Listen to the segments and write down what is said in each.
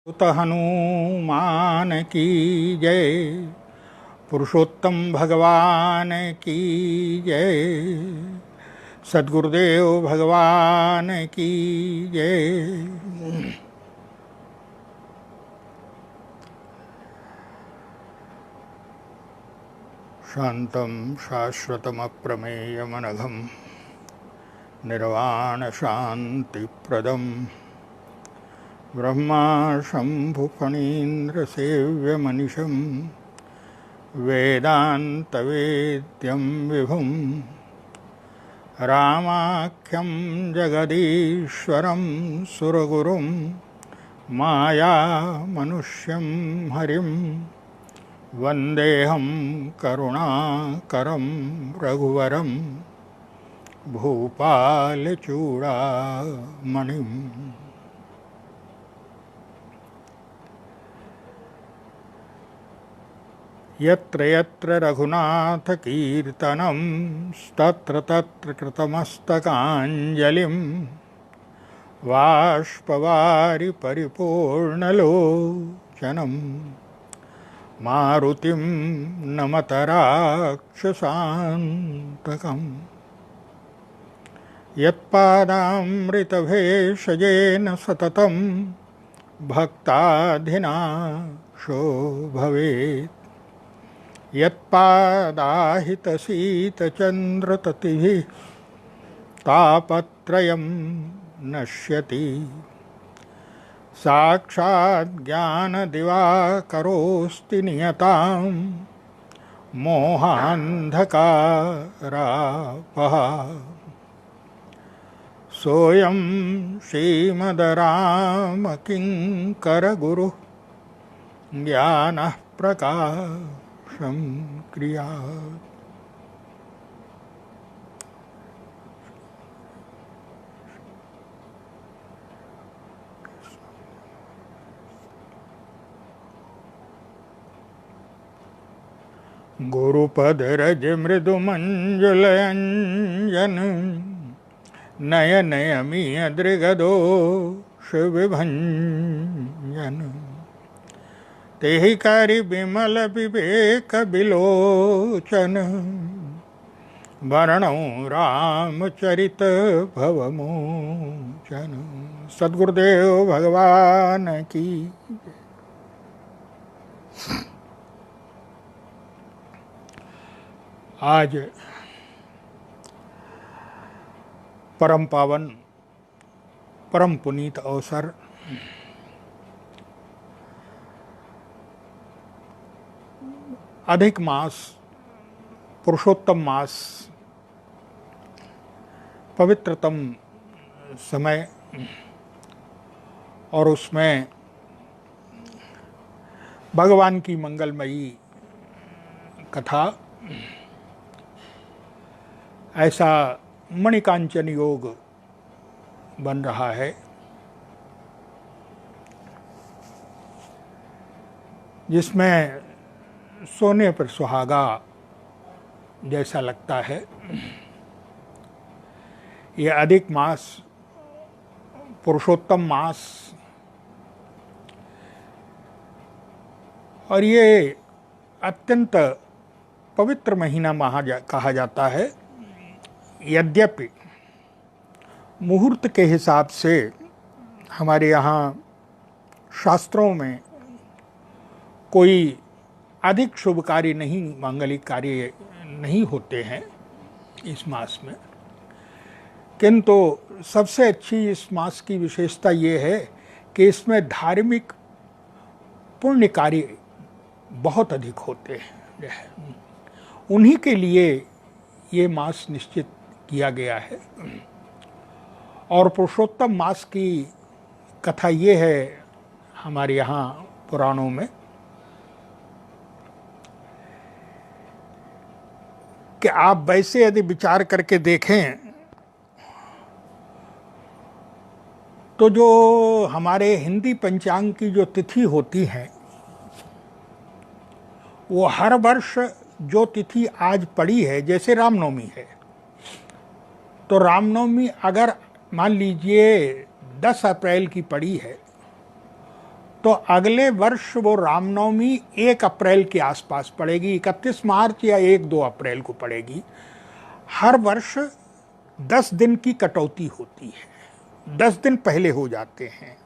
सुत हनुमान की जय। पुरुषोत्तम भगवान की जय। सद्गुरुदेव भगवान की जय। शांतं शाश्वतमप्रमेयमनघं निर्वाणशान्तिप्रदं ब्रह्मा शम्भुफणीन्द्रसेव्यमनिशं वेदान्तवेद्यं विभुं रामाख्यं जगदीश्वरं सुरगुरुं मायामनुष्यं हरिं वन्देऽहं करुणाकरं रघुवरं भूपालचूडामणिम्। यत्र यत्र रघुनाथकीर्तनं तत्र तत्र कृतमस्तकाञ्जलिं बाष्पवारि परिपूर्णलोचनं मारुतिं नमत राक्षसान्तकम्। यत्पादामृतभेषजेन सततं भक्ताधिनाशो भवेत्। यत्पादाहितशीतचन्द्रततिभिः तापत्रयं नश्यति। साक्षात् ज्ञानदिवाकरोऽस्ति नियतां मोहान्धकारापः। सोऽयं श्रीमद्रामकिङ्करगुरुः ज्ञानः प्रकाशं क्रियात्। गुरुपदरज मृदुमञ्जुलयञ्जन नयनयमियदृगदोषविभञ्जन। तेहि करि बिमल विवेक बिलोचन वर्णौ रामचरित भवमोचन। सद्गुरुदेव भगवान की। आज परम पावन परम पुनीत अवसर अधिक मास पुरुषोत्तम मास पवित्रतम समय और उसमें भगवान की मंगलमयी कथा, ऐसा मणिकांचन योग बन रहा है जिसमें सोने पर सुहागा जैसा लगता है। ये अधिक मास पुरुषोत्तम मास और ये अत्यंत पवित्र महीना कहा जाता है। यद्यपि मुहूर्त के हिसाब से हमारे यहाँ शास्त्रों में कोई अधिक शुभ कार्य नहीं, मांगलिक कार्य नहीं होते हैं इस मास में, किंतु सबसे अच्छी इस मास की विशेषता ये है कि इसमें धार्मिक पुण्य कार्य बहुत अधिक होते हैं। उन्हीं के लिए ये मास निश्चित किया गया है। और पुरुषोत्तम मास की कथा ये है हमारे यहाँ पुराणों में कि आप वैसे यदि विचार करके देखें तो जो हमारे हिंदी पंचांग की जो तिथि होती है वो हर वर्ष जो तिथि आज पड़ी है, जैसे रामनवमी है, तो रामनवमी अगर मान लीजिए 10 अप्रैल की पड़ी है तो अगले वर्ष वो रामनवमी 1 अप्रैल के आसपास पड़ेगी, 31 मार्च या 1-2 अप्रैल को पड़ेगी। हर वर्ष 10 दिन की कटौती होती है, 10 दिन पहले हो जाते हैं।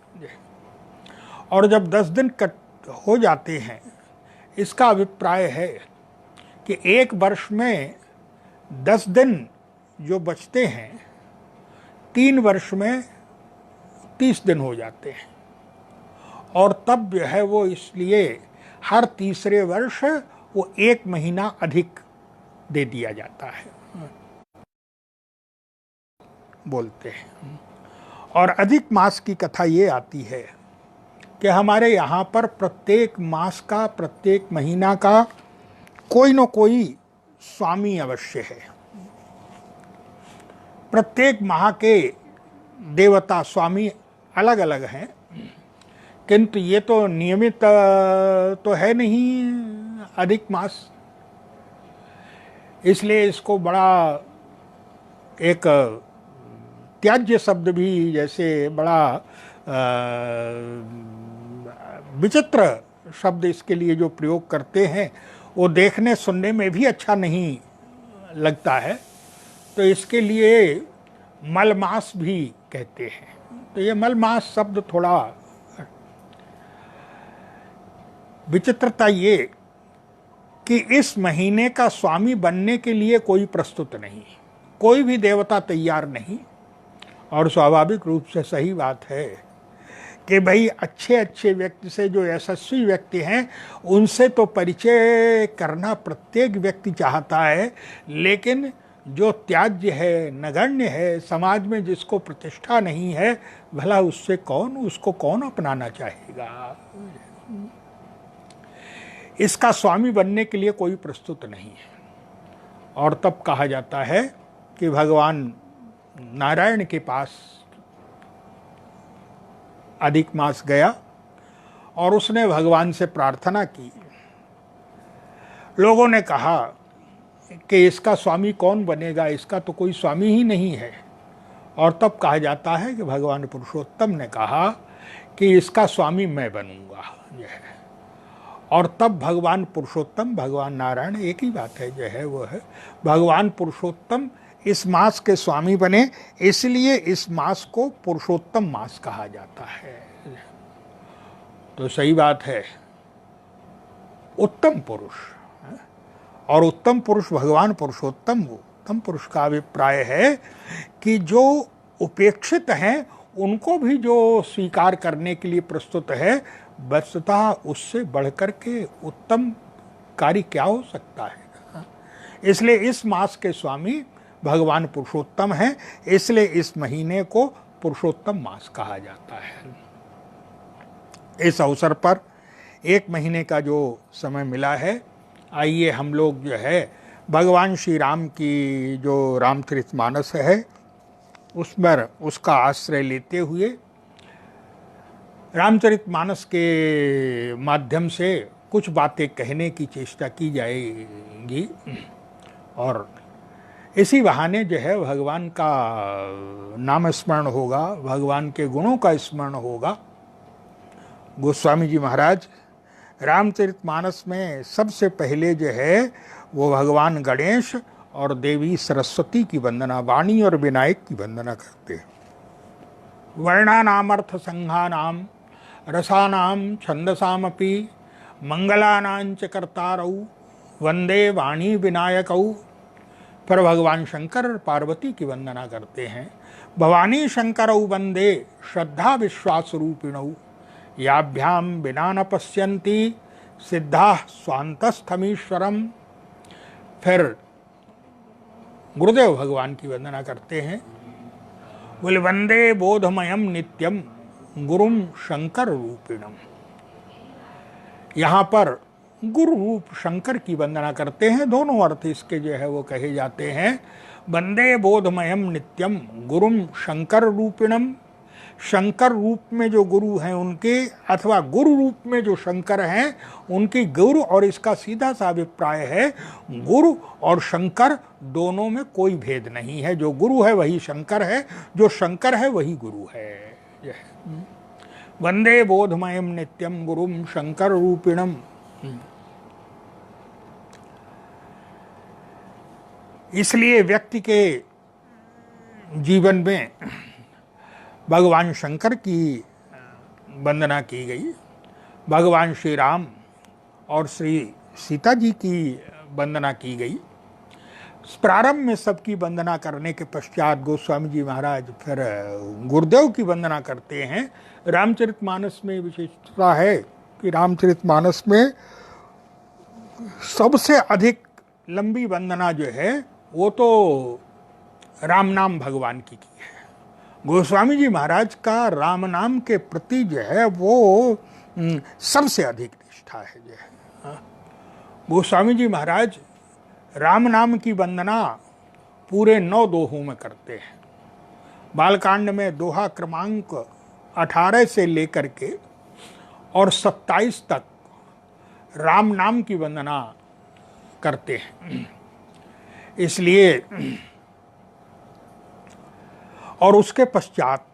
और जब 10 दिन हो जाते हैं, इसका अभिप्राय है कि एक वर्ष में 10 दिन जो बचते हैं, 3 वर्ष में 30 दिन हो जाते हैं। और तब जो है वो इसलिए हर तीसरे वर्ष वो 1 महीना अधिक दे दिया जाता है, बोलते हैं। और अधिक मास की कथा ये आती है कि हमारे यहाँ पर प्रत्येक मास का, प्रत्येक महीना का कोई न कोई स्वामी अवश्य है। प्रत्येक माह के देवता स्वामी अलग अलग हैं, किंतु ये तो नियमित तो है नहीं अधिक मास, इसलिए इसको बड़ा एक त्याज्य शब्द भी, जैसे बड़ा विचित्र शब्द इसके लिए जो प्रयोग करते हैं, वो देखने सुनने में भी अच्छा नहीं लगता है। तो इसके लिए मलमास भी कहते हैं। तो ये मलमास शब्द थोड़ा विचित्रता ये कि इस महीने का स्वामी बनने के लिए कोई प्रस्तुत नहीं, कोई भी देवता तैयार नहीं। और स्वाभाविक रूप से सही बात है कि भाई अच्छे अच्छे व्यक्ति से, जो यशस्वी व्यक्ति हैं, उनसे तो परिचय करना प्रत्येक व्यक्ति चाहता है, लेकिन जो त्याज्य है, नगण्य है, समाज में जिसको प्रतिष्ठा नहीं है, भला उसको कौन अपनाना चाहेगा। इसका स्वामी बनने के लिए कोई प्रस्तुत नहीं है। और तब कहा जाता है कि भगवान नारायण के पास अधिक मास गया और उसने भगवान से प्रार्थना की। लोगों ने कहा कि इसका स्वामी कौन बनेगा, इसका तो कोई स्वामी ही नहीं है। और तब कहा जाता है कि भगवान पुरुषोत्तम ने कहा कि इसका स्वामी मैं बनूंगा। यह और तब भगवान पुरुषोत्तम, भगवान नारायण एक ही बात है, जो है वो है भगवान पुरुषोत्तम इस मास के स्वामी बने, इसलिए इस मास को पुरुषोत्तम मास कहा जाता है। तो सही बात है, उत्तम पुरुष, और उत्तम पुरुष भगवान पुरुषोत्तम। उत्तम पुरुष का अभिप्राय है कि जो उपेक्षित हैं उनको भी जो स्वीकार करने के लिए प्रस्तुत है, वस्तुतः उससे बढ़कर के उत्तम कार्य क्या हो सकता है। इसलिए इस मास के स्वामी भगवान पुरुषोत्तम हैं, इसलिए इस महीने को पुरुषोत्तम मास कहा जाता है। इस अवसर पर 1 महीने का जो समय मिला है, आइए हम लोग जो है भगवान श्री राम की जो रामचरितमानस है उसका आश्रय लेते हुए रामचरितमानस के माध्यम से कुछ बातें कहने की चेष्टा की जाएगी। और इसी बहाने जो है भगवान का नाम स्मरण होगा, भगवान के गुणों का स्मरण होगा। गोस्वामी जी महाराज रामचरितमानस में सबसे पहले जो है वो भगवान गणेश और देवी सरस्वती की वंदना, वाणी और विनायक की वंदना करते हैं। वर्णानामर्थ संघानाम रसानाम छंदसामपि मंगलानांच कर्तारौ वंदे वाणी विनायकौ। फिर भगवान शंकर और पार्वती की वंदना करते हैं। भवानी शंकरौ वंदे श्रद्धा विश्वास रूपिणौ याभ्याम बिना न पश्यन्ति सिद्धा स्वांतस्थमीश्वरम। फिर गुरुदेव भगवान की वंदना करते हैं। बोले वंदे बोधमयम नित्यम गुरुम शंकर रूपिणम। यहाँ पर गुरु रूप शंकर की वंदना करते हैं। दोनों अर्थ इसके जो है वो कहे जाते हैं। वंदे बोधमयम नित्यम गुरुम शंकर रूपिणम। शंकर रूप में जो गुरु हैं उनके, अथवा गुरु रूप में जो शंकर हैं उनकी गुरु, और इसका सीधा सा अभिप्राय है गुरु और शंकर दोनों में कोई भेद नहीं है। जो गुरु है वही शंकर है, जो शंकर है वही गुरु है। वंदे बोधमयम नित्यम गुरुम शंकर रूपिणम। इसलिए व्यक्ति के जीवन में भगवान शंकर की वंदना की गई, भगवान श्री राम और श्री सीता जी की वंदना की गई। प्रारंभ में सबकी वंदना करने के पश्चात गोस्वामी जी महाराज फिर गुरुदेव की वंदना करते हैं। रामचरितमानस में विशेषता है कि रामचरितमानस में सबसे अधिक लंबी वंदना जो है वो तो राम नाम भगवान की है। गोस्वामी जी महाराज का राम नाम के प्रति जो है वो सबसे अधिक निष्ठा है जो है। गोस्वामी जी महाराज राम नाम की वंदना पूरे 9 दोहों में करते हैं। बालकांड में दोहा क्रमांक 18 से लेकर के और 27 तक राम नाम की वंदना करते हैं। इसलिए और उसके पश्चात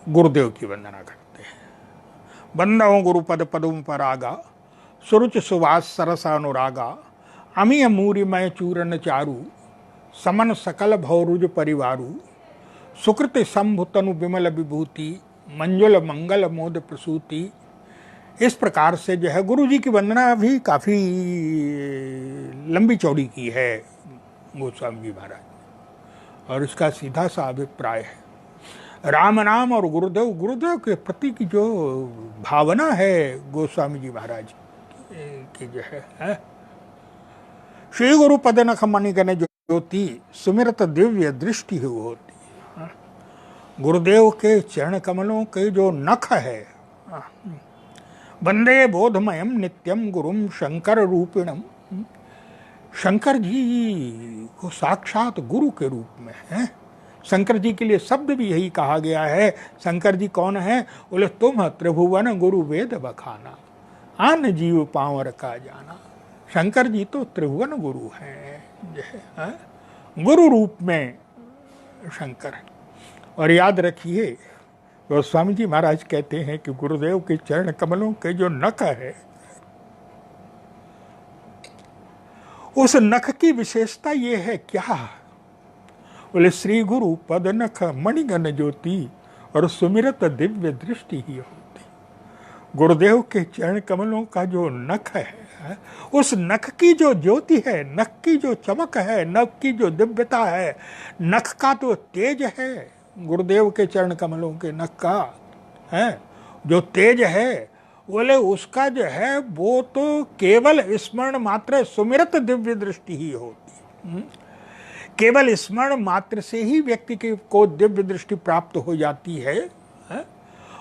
गुरुदेव की वंदना करते हैं। बंदो गुरुपद पदुम परागा सुरुच सुवास सरस अनुरागा अमीय मूरिमय चूरन चारु समन सकल भौरुज परिवारु सुकृति शंभु तनु विमल विभूति मंजुल मंगल मोद प्रसूति। इस प्रकार से जो है गुरु जी की वंदना भी काफ़ी लंबी चौड़ी की है गोस्वामी जी महाराज, और इसका सीधा सा अभिप्राय है राम नाम और गुरुदेव के प्रति की जो भावना है गोस्वामी जी महाराज की जो है। श्री गुरु पद नख मणिगण ज्योति सुमिरत दिव्य दृष्टि होती। गुरुदेव के चरण कमलों के जो नख है, वंदे बोधमयम नित्यम गुरुम शंकर रूपिणम। शंकर जी को साक्षात गुरु के रूप में है। शंकर जी के लिए शब्द भी यही कहा गया है। शंकर जी कौन है? बोले तुम त्रिभुवन गुरु वेद बखाना आन जीव पांवर का जाना। शंकर जी तो त्रिभुवन गुरु हैं, गुरु रूप में शंकर। और याद रखिए गोस्वामी जी महाराज कहते हैं कि गुरुदेव के चरण कमलों के जो नख है, उस नख की विशेषता ये है क्या? बोले श्री गुरु पद नख मणिगण ज्योति और सुमिरत दिव्य दृष्टि ही होती। गुरुदेव के चरण कमलों का जो नख है, उस नख की जो ज्योति है, नख की जो चमक है, नख की जो दिव्यता है, नख का तो तेज है, गुरुदेव के चरण कमलों के नख का है जो तेज है, बोले उसका जो है वो तो केवल स्मरण मात्र सुमिरत दिव्य दृष्टि ही होती। केवल स्मरण मात्र से ही व्यक्ति को दिव्य दृष्टि प्राप्त हो जाती है।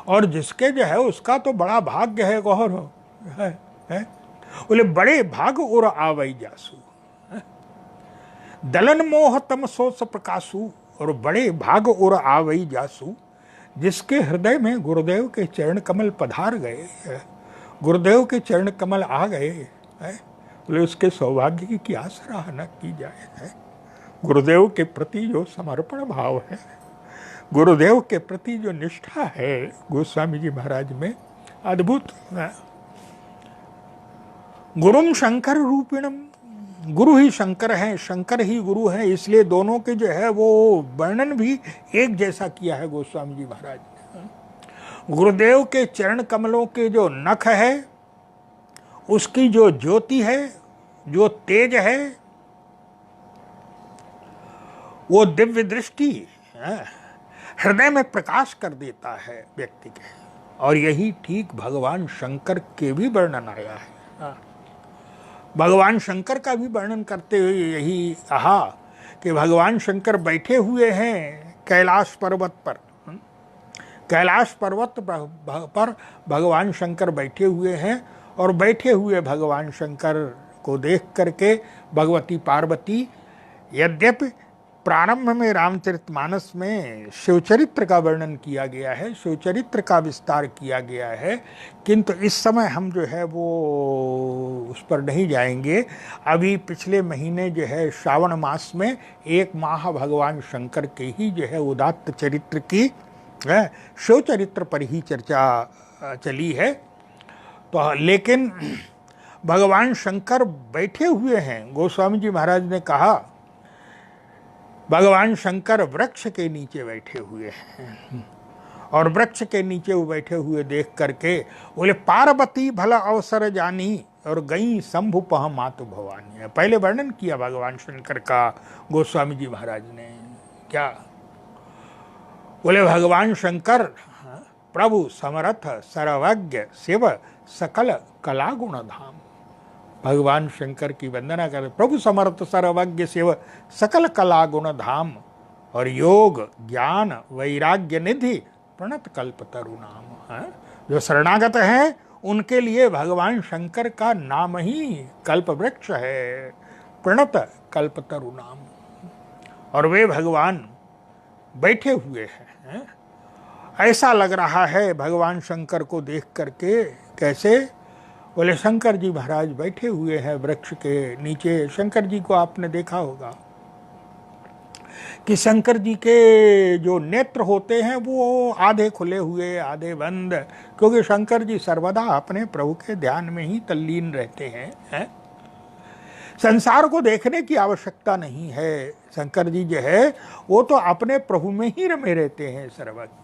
और जिसके जो है उसका तो बड़ा भाग्य है गौर है। बोले बड़े भाग और आवई जासु दलन मोह तम सोच प्रकाशु। और बड़े भाग और आवई जासु जिसके हृदय में गुरुदेव के चरण कमल पधार गए, गुरुदेव के चरण कमल आ गए, बोले उसके सौभाग्य की क्या सराहना की जाए है। गुरुदेव के प्रति जो समर्पण भाव है, गुरुदेव के प्रति जो निष्ठा है गोस्वामी जी महाराज में अद्भुत है। गुरुम शंकर रूपिणम, गुरु ही शंकर हैं, शंकर ही गुरु हैं, इसलिए दोनों के जो है वो वर्णन भी एक जैसा किया है गोस्वामी जी महाराज ने। गुरुदेव के चरण कमलों के जो नख है, उसकी जो ज्योति है, जो तेज है, वो दिव्य दृष्टि हृदय में प्रकाश कर देता है व्यक्ति के। और यही ठीक भगवान शंकर के भी वर्णन आया है। भगवान शंकर का भी वर्णन करते हुए यही कहा कि भगवान शंकर बैठे हुए हैं कैलाश पर्वत पर। कैलाश पर्वत पर भगवान शंकर बैठे हुए हैं, और बैठे हुए भगवान शंकर को देख करके भगवती पार्वती, यद्यपि प्रारंभ में रामचरितमानस में शिवचरित्र का वर्णन किया गया है, शिवचरित्र का विस्तार किया गया है, किंतु इस समय हम जो है वो उस पर नहीं जाएंगे। अभी पिछले महीने जो है श्रावण मास में 1 माह भगवान शंकर के ही जो है उदात्त चरित्र की शिव चरित्र पर ही चर्चा चली है। तो लेकिन भगवान शंकर बैठे हुए हैं। गोस्वामी जी महाराज ने कहा भगवान शंकर वृक्ष के नीचे बैठे हुए हैं, और वृक्ष के नीचे वो बैठे हुए देख करके बोले पार्वती भला अवसर जानी और गई शंभु पह मातु भवानी। पहले वर्णन किया भगवान शंकर का गोस्वामी जी महाराज ने। क्या बोले? भगवान शंकर प्रभु समर्थ सर्वज्ञ शिव सकल कला गुण धाम। भगवान शंकर की वंदना कर, प्रभु समर्थ सर्वज्ञ शिव सकल कला गुण धाम और योग ज्ञान वैराग्य निधि प्रणत कल्प तरु नाम। जो शरणागत हैं उनके लिए भगवान शंकर का नाम ही कल्प वृक्ष है, प्रणत कल्प तरु नाम। और वे भगवान बैठे हुए हैं। ऐसा लग रहा है भगवान शंकर को देख करके। कैसे? बोले शंकर जी महाराज बैठे हुए हैं वृक्ष के नीचे। शंकर जी को आपने देखा होगा कि शंकर जी के जो नेत्र होते हैं वो आधे खुले हुए आधे बंद, क्योंकि शंकर जी सर्वदा अपने प्रभु के ध्यान में ही तल्लीन रहते हैं। संसार को देखने की आवश्यकता नहीं है। शंकर जी जो है वो तो अपने प्रभु में ही रमे रहते हैं सर्वदा।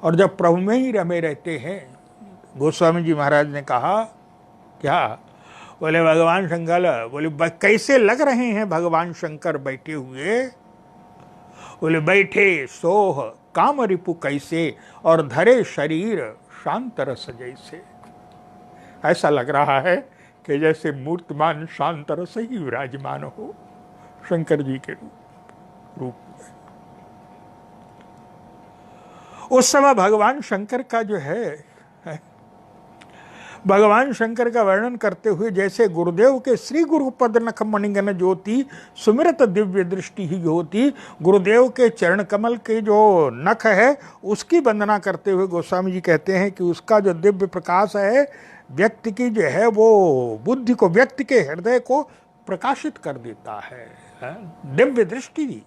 और जब प्रभु में ही रमे रहते हैं, गोस्वामी जी महाराज ने कहा क्या? बोले भगवान शंकर, बोले कैसे लग रहे हैं भगवान शंकर बैठे हुए? बोले बैठे सोह काम रिपु कैसे और धरे शरीर शांत रस जैसे। ऐसा लग रहा है कि जैसे मूर्तिमान शांत रस ही विराजमान हो शंकर जी के रूप में। उस समय भगवान शंकर का जो है भगवान शंकर का वर्णन करते हुए जैसे गुरुदेव के श्री गुरुपद नख मणिगण ज्योति सुमिरत दिव्य दृष्टि ही होती, गुरुदेव के चरण कमल के जो नख है उसकी वंदना करते हुए गोस्वामी जी कहते हैं कि उसका जो दिव्य प्रकाश है व्यक्ति की जो है वो बुद्धि को, व्यक्ति के हृदय को प्रकाशित कर देता है। दिव्य दृष्टि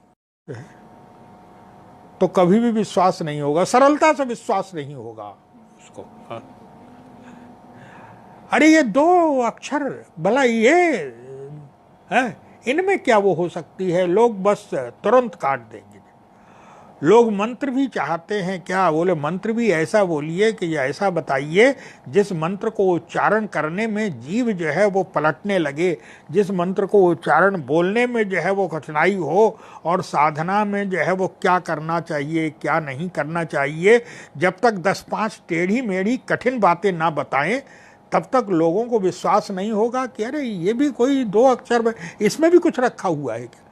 तो कभी भी विश्वास नहीं होगा, सरलता से विश्वास नहीं होगा उसको। अरे ये दो अक्षर भला ये है, इनमें क्या वो हो सकती है? लोग बस तुरंत काट देंगे। लोग मंत्र भी चाहते हैं क्या? बोले मंत्र भी ऐसा बोलिए कि ऐसा बताइए जिस मंत्र को उच्चारण करने में जीव जो है वो पलटने लगे, जिस मंत्र को उच्चारण बोलने में जो है वो कठिनाई हो, और साधना में जो है वो क्या करना चाहिए क्या नहीं करना चाहिए। जब तक 10-5 टेढ़ी मेढ़ी कठिन बातें ना बताएं तब तक लोगों को विश्वास नहीं होगा कि अरे ये भी कोई 2 अक्षर में, इसमें भी कुछ रखा हुआ है क्या?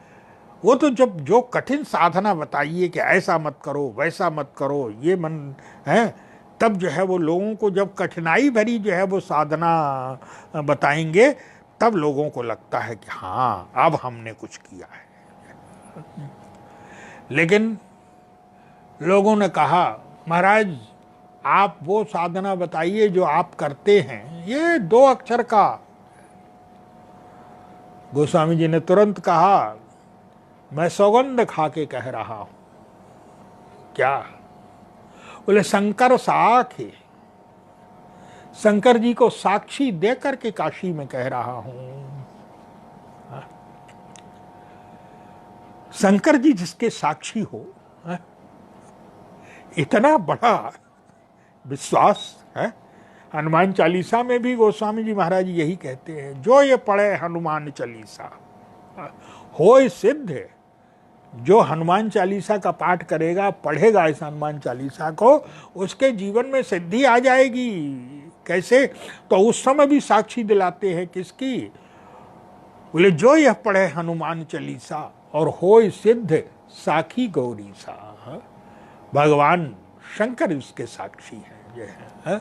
वो तो जब जो कठिन साधना बताइए कि ऐसा मत करो वैसा मत करो ये मन है, तब जो है वो लोगों को जब कठिनाई भरी जो है वो साधना बताएंगे तब लोगों को लगता है कि हाँ अब हमने कुछ किया है। लेकिन लोगों ने कहा महाराज आप वो साधना बताइए जो आप करते हैं, ये 2 अक्षर का। गोस्वामी जी ने तुरंत कहा मैं सौगंध खा के कह रहा हूं। क्या? बोले शंकर साखी, शंकर जी को साक्षी देकर के काशी में कह रहा हूं। शंकर जी जिसके साक्षी हो, इतना बड़ा विश्वास है। हनुमान चालीसा में भी गोस्वामी जी महाराज यही कहते हैं, जो ये पढ़े हनुमान चालीसा होय सिद्ध। जो हनुमान चालीसा का पाठ करेगा, पढ़ेगा इस हनुमान चालीसा को, उसके जीवन में सिद्धि आ जाएगी। कैसे? तो उस समय भी साक्षी दिलाते हैं किसकी? बोले जो यह पढ़े हनुमान चालीसा और होय सिद्ध साखी गौरी सा। भगवान शंकर उसके साक्षी हैं। है?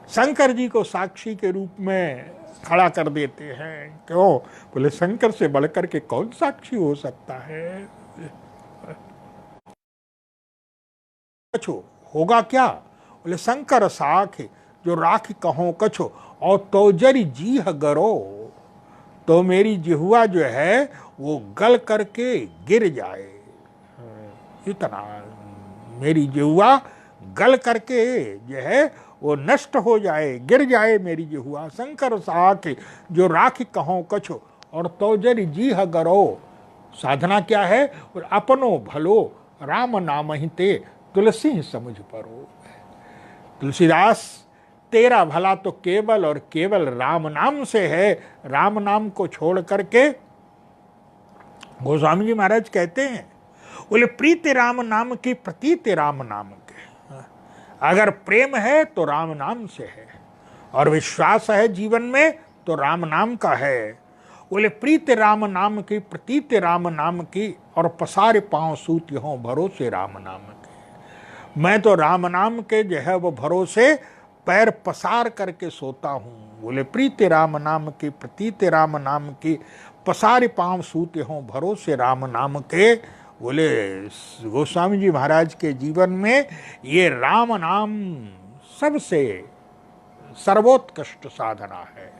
शंकर जी को साक्षी के रूप में खड़ा कर देते हैं। क्यों? बोले शंकर से बढ़कर के कौन साक्षी हो सकता है? कछो होगा क्या? बोले शंकर साख जो राख कहो कछो और तो जरी जीह गरो, तो मेरी जिहुआ जो है वो गल करके गिर जाए। इतना मेरी जिह्वा गल करके जो है वो नष्ट हो जाए, गिर जाए मेरी जिह्वा। शंकर साख जो राखी कहो कछो और तोजरी जी गरो। साधना क्या है? और अपनो भलो राम नाम ही ते तुलसी समझ परो। तुलसीदास, तेरा भला तो केवल और केवल राम नाम से है। राम नाम को छोड़ करके गोस्वामी जी महाराज कहते हैं, बोले प्रीति राम नाम की, प्रतीति राम नाम के। अगर प्रेम है तो राम नाम से है, और विश्वास है जीवन में तो राम नाम का है। बोले प्रीति राम नाम की, प्रतीति राम नाम की, और पसारे पांव सूत हो भरोसे राम नाम के। मैं तो राम नाम के जो है वो भरोसे पैर पसार करके सोता हूँ। बोले प्रीति राम नाम की, प्रतीति राम नाम की, पसारे पांव सूत हो भरोसे राम नाम के। बोले गोस्वामी जी महाराज के जीवन में ये राम नाम सबसे सर्वोत्कृष्ट साधना है।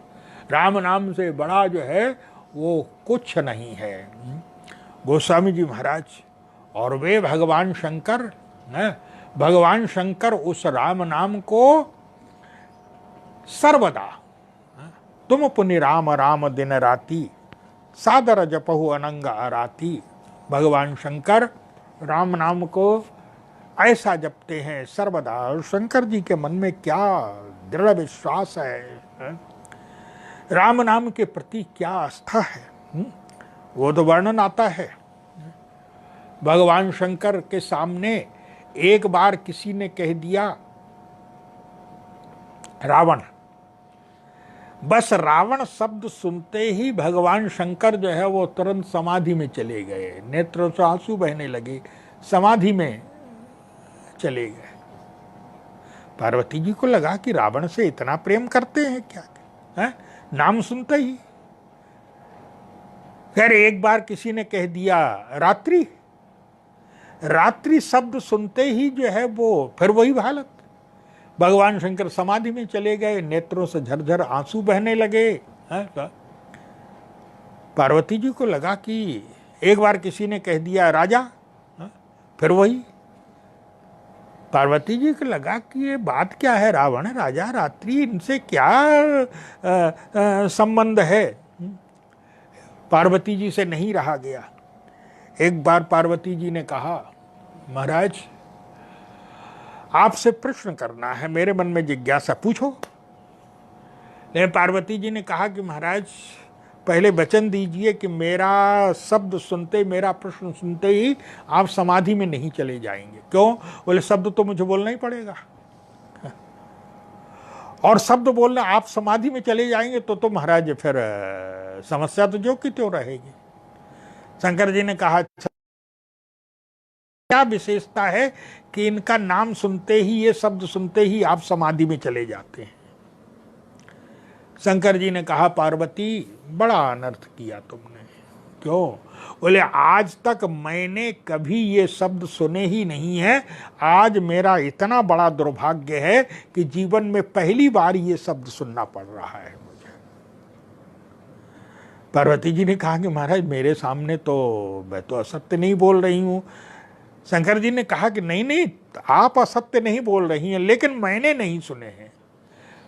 राम नाम से बड़ा जो है वो कुछ नहीं है। गोस्वामी जी महाराज और वे भगवान शंकर, भगवान शंकर उस राम नाम को सर्वदा, तुम पुनि राम राम दिन राती, सादर जपहु अनंग आराती। भगवान शंकर राम नाम को ऐसा जपते हैं सर्वदा। और शंकर जी के मन में क्या दृढ़ विश्वास है, राम नाम के प्रति क्या आस्था है, वो तो वर्णन आता है। भगवान शंकर के सामने एक बार किसी ने कह दिया रावण, बस रावण शब्द सुनते ही भगवान शंकर जो है वो तुरंत समाधि में चले गए, नेत्रों से आंसू बहने लगे, समाधि में चले गए। पार्वती जी को लगा कि रावण से इतना प्रेम करते हैं क्या है? नाम सुनते ही। खैर एक बार किसी ने कह दिया रात्रि, रात्रि शब्द सुनते ही जो है वो फिर वही हालत, भगवान शंकर समाधि में चले गए, नेत्रों से झरझर आंसू बहने लगे। पार्वती जी को लगा कि एक बार किसी ने कह दिया राजा, फिर वही। पार्वती जी को लगा कि ये बात क्या है, रावण राजा रात्रि, इनसे क्या संबंध है। पार्वती जी से नहीं रहा गया। एक बार पार्वती जी ने कहा महाराज आपसे प्रश्न करना है, मेरे मन में जिज्ञासा, पूछो। लेकिन पार्वती जी ने कहा कि महाराज पहले वचन दीजिए कि मेरा शब्द सुनते, मेरा प्रश्न सुनते ही आप समाधि में नहीं चले जाएंगे। क्यों? बोले शब्द तो मुझे बोलना ही पड़ेगा, और शब्द बोलना आप समाधि में चले जाएंगे तो महाराज फिर समस्या तो जो की त्यों रहेगी। शंकर जी ने कहा क्या विशेषता है कि इनका नाम सुनते ही, ये शब्द सुनते ही आप समाधि में चले जाते हैं। शंकर जी ने कहा पार्वती बड़ा अनर्थ किया तुमने। क्यों? बोले आज तक मैंने कभी ये शब्द सुने ही नहीं है, आज मेरा इतना बड़ा दुर्भाग्य है कि जीवन में पहली बार ये शब्द सुनना पड़ रहा है मुझे। पार्वती जी ने कहा कि महाराज मेरे सामने तो मैं तो असत्य नहीं बोल रही हूँ। शंकर जी ने कहा कि नहीं नहीं, आप असत्य नहीं बोल रही हैं, लेकिन मैंने नहीं सुने हैं।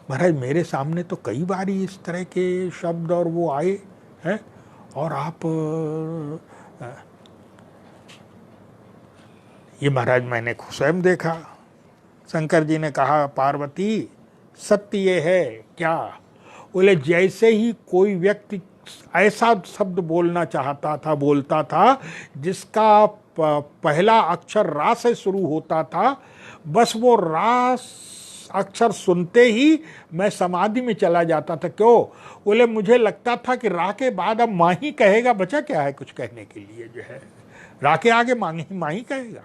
महाराज मेरे सामने तो कई बार इस तरह के शब्द और वो आए हैं, और आप ये महाराज मैंने स्वयं देखा। शंकर जी ने कहा पार्वती सत्य ये है क्या? बोले जैसे ही कोई व्यक्ति ऐसा शब्द बोलना चाहता था, बोलता था जिसका पहला अक्षर रा से शुरू होता था, बस वो रा अक्षर सुनते ही मैं समाधि में चला जाता था। क्यों? बोले मुझे लगता था कि रा के बाद अब माँ ही कहेगा, बचा क्या है कुछ कहने के लिए, जो है रा के आगे माँ ही कहेगा।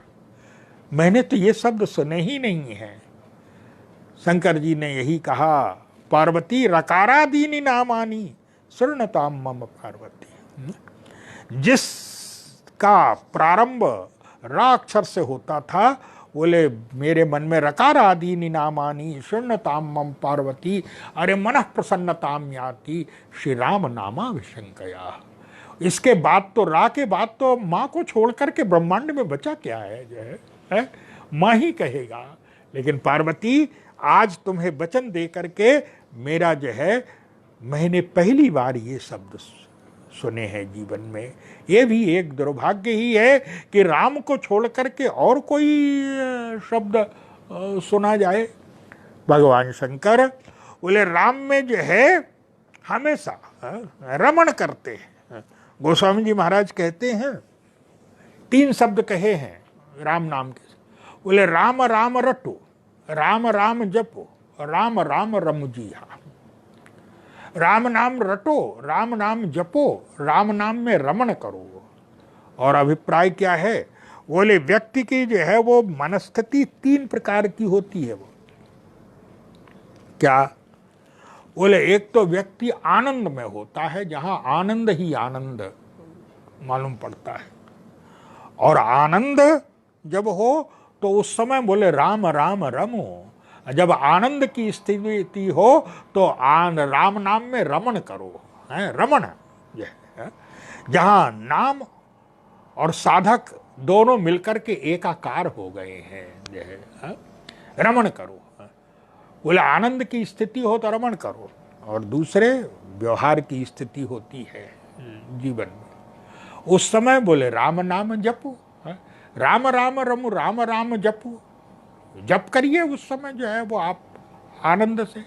मैंने तो ये शब्द सुने ही नहीं है। शंकर जी ने यही कहा पार्वती रकारादीनि नामानि शृण्वताम मम पार्वती। जिसका प्रारंभ रा अक्षर से होता था, बोले मेरे मन में रकार आदि नामानी शृण्वताम मम पार्वती, अरे मनः प्रसन्नताम याति श्री राम नामा विशंकया। इसके बाद तो रा के बाद तो माँ को छोड़ करके ब्रह्मांड में बचा क्या है जो है? माँ ही कहेगा। लेकिन पार्वती, आज तुम्हें वचन दे करके मेरा जो है, मैंने पहली बार ये शब्द सुने हैं जीवन में। ये भी एक दुर्भाग्य ही है कि राम को छोड़ करके और कोई शब्द सुना जाए। भगवान शंकर बोले राम में जो है हमेशा रमण करते हैं। गोस्वामी जी महाराज कहते हैं 3 शब्द कहे हैं राम नाम के। बोले राम राम रटो, राम राम जपो, राम राम रमुजिया। राम नाम रटो, राम नाम जपो, राम नाम में रमण करो। और अभिप्राय क्या है? बोले व्यक्ति की जो है वो मनस्थिति 3 प्रकार की होती है। वो क्या? बोले एक तो व्यक्ति आनंद में होता है, जहां आनंद ही आनंद मालूम पड़ता है। और आनंद जब हो तो उस समय बोले राम राम रमो। जब आनंद की स्थिति हो तो राम नाम में रमण करो, है रमण। जहां नाम और साधक दोनों मिलकर के एकाकार हो गए हैं, जो है रमण करो। बोले आनंद की स्थिति हो तो रमण करो, और दूसरे व्यवहार की स्थिति होती है जीवन में, उस समय बोले राम नाम जपो, राम राम रमो, राम राम जपो। जप करिए उस समय जो है वो आप आनंद से।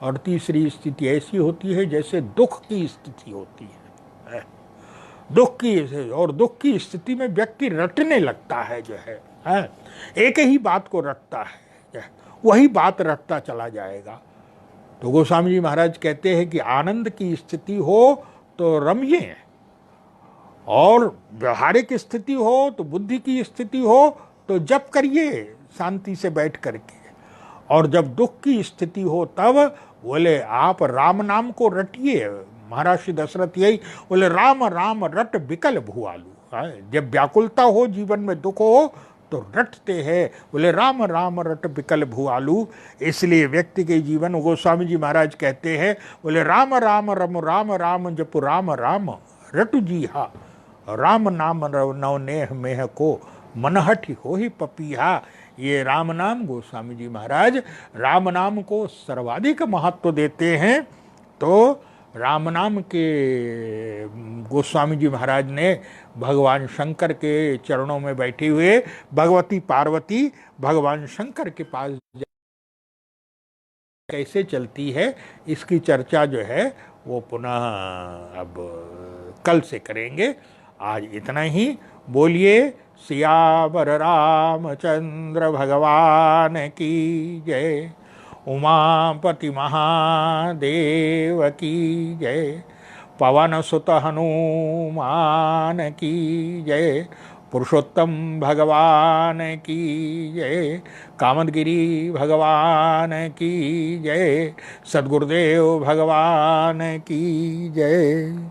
और तीसरी स्थिति ऐसी होती है जैसे दुख की स्थिति होती है। दुख की, और दुख की स्थिति में व्यक्ति रटने लगता है, जो है एक ही बात को रटता है, वही बात रटता चला जाएगा। तो गोस्वामी जी महाराज कहते हैं कि आनंद की स्थिति हो तो रमिए, और व्यवहारिक स्थिति हो तो बुद्धि की स्थिति हो तो जप करिए शांति से बैठ करके। और जब दुख की स्थिति हो तब बोले आप राम नाम को रटिए। महर्षि दशरथ यही बोले राम राम रट विकल भुआलू। जब व्याकुलता हो, जीवन में दुख हो तो रटते हैं, बोले राम राम रट विकल भुआलू। इसलिए व्यक्ति के जीवन, गोस्वामी जी महाराज कहते हैं बोले राम राम रम, राम राम जप, राम राम रटु जीहा, राम नाम नव नेह मेह को मनहठ हो ही पपीहा। ये राम नाम, गोस्वामी जी महाराज राम नाम को सर्वाधिक महत्व देते हैं। तो राम नाम के गोस्वामी जी महाराज ने भगवान शंकर के चरणों में बैठे हुए भगवती पार्वती भगवान शंकर के पास कैसे चलती है, इसकी चर्चा जो है वो पुनः अब कल से करेंगे। आज इतना ही। बोलिए सियावर रामचंद्र भगवान की जय, उमापति महादेव की जय, पवन सुत हनुमान की जय, पुरुषोत्तम भगवान की जय, कामदगिरी भगवान की जय, सद्गुरुदेव भगवान की जय।